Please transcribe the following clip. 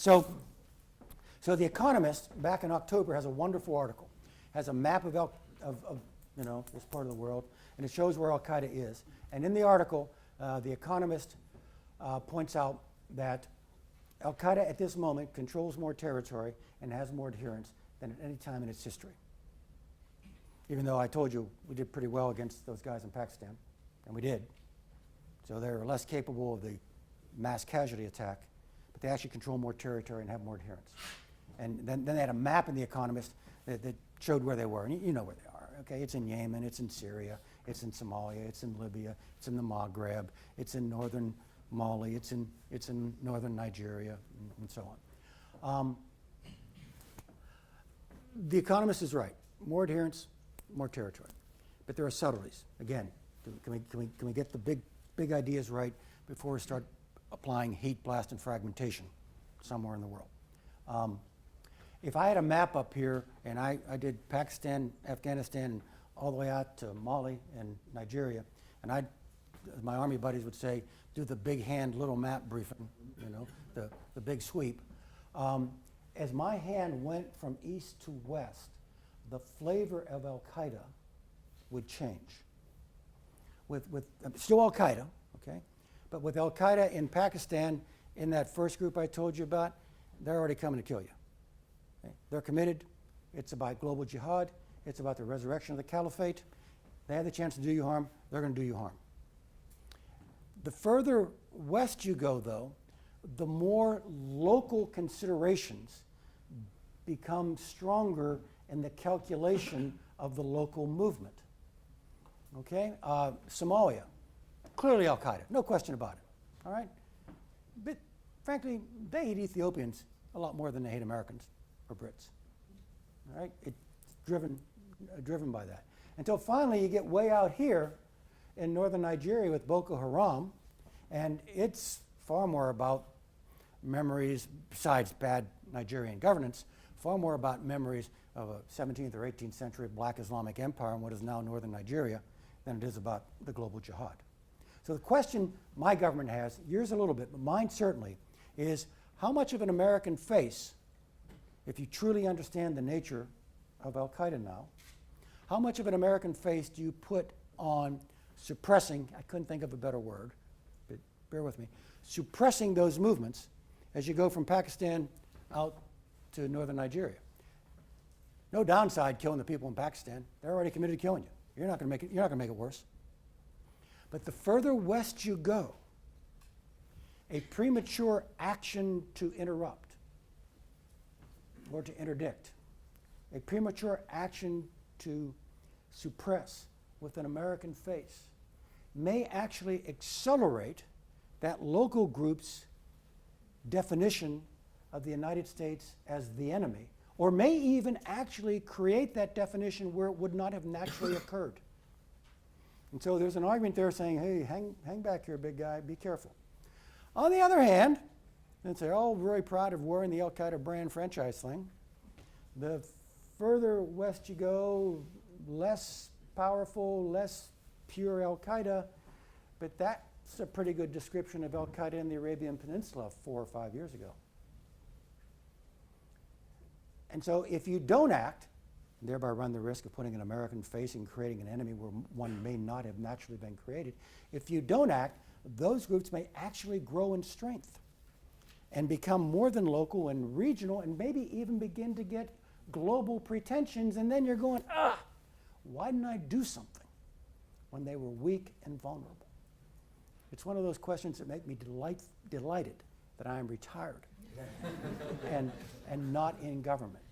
So The Economist, back in October, has a wonderful article. Has a map of this part of the world, and it shows where Al-Qaeda is. And in the article, The Economist points out that Al-Qaeda at this moment controls more territory and has more adherents than at any time in its history. Even though I told you we did pretty well against those guys in Pakistan, and we did. So they're less capable of the mass casualty attack, but they actually control more territory and have more adherents. And then they had a map in The Economist that showed where they were, and you know where they are. Okay, it's in Yemen, it's in Syria, it's in Somalia, it's in Libya, it's in the Maghreb, it's in northern Mali, it's in northern Nigeria, and so on. The Economist is right. More adherents, more territory. But there are subtleties. Again, can we get the big ideas right before we start applying heat, blast, and fragmentation somewhere in the world? If I had a map up here and I did Pakistan, Afghanistan, all the way out to Mali and Nigeria, and my Army buddies would say, do the big hand, little map briefing, the big sweep. As my hand went from east to west, the flavor of Al-Qaeda would change. With still Al-Qaeda, okay? But with Al-Qaeda in Pakistan, in that first group I told you about, they're already coming to kill you. Okay? They're committed. It's about global jihad. It's about the resurrection of the caliphate. They have the chance to do you harm. They're going to do you harm. The further west you go, though, the more local considerations become stronger in the calculation of the local movement. Okay? Somalia, clearly Al-Qaeda, no question about it. All right? But frankly, they hate Ethiopians a lot more than they hate Americans or Brits. All right? It's driven by that. Until finally you get way out here in northern Nigeria with Boko Haram, and it's far more about memories, besides bad Nigerian governance, far more about memories of a 17th or 18th century black Islamic empire in what is now northern Nigeria than it is about the global jihad. So the question my government has, yours a little bit, but mine certainly, is how much of an American face, if you truly understand the nature of Al-Qaeda now, how much of an American face do you put on suppressing, I couldn't think of a better word, but bear with me, suppressing those movements as you go from Pakistan out to northern Nigeria? No downside killing the people in Pakistan. They're already committed to killing you. You're not going to make it worse. But the further west you go, a premature action to interrupt or to interdict, a premature action to suppress with an American face may actually accelerate that local group's definition of the United States as the enemy, or may even actually create that definition where it would not have naturally occurred. And so there's an argument there saying, hey, hang back here, big guy, be careful. On the other hand, and they're all very proud of wearing the Al-Qaeda brand franchise thing, the further west you go, less powerful, less pure Al-Qaeda, but that's a pretty good description of Al-Qaeda in the Arabian Peninsula 4 or 5 years ago. And so if you don't act, and thereby run the risk of putting an American face and creating an enemy where one may not have naturally been created, if you don't act, those groups may actually grow in strength and become more than local and regional and maybe even begin to get global pretensions, and then you're going, why didn't I do something when they were weak and vulnerable? It's one of those questions that make me delighted that I am retired and not in government.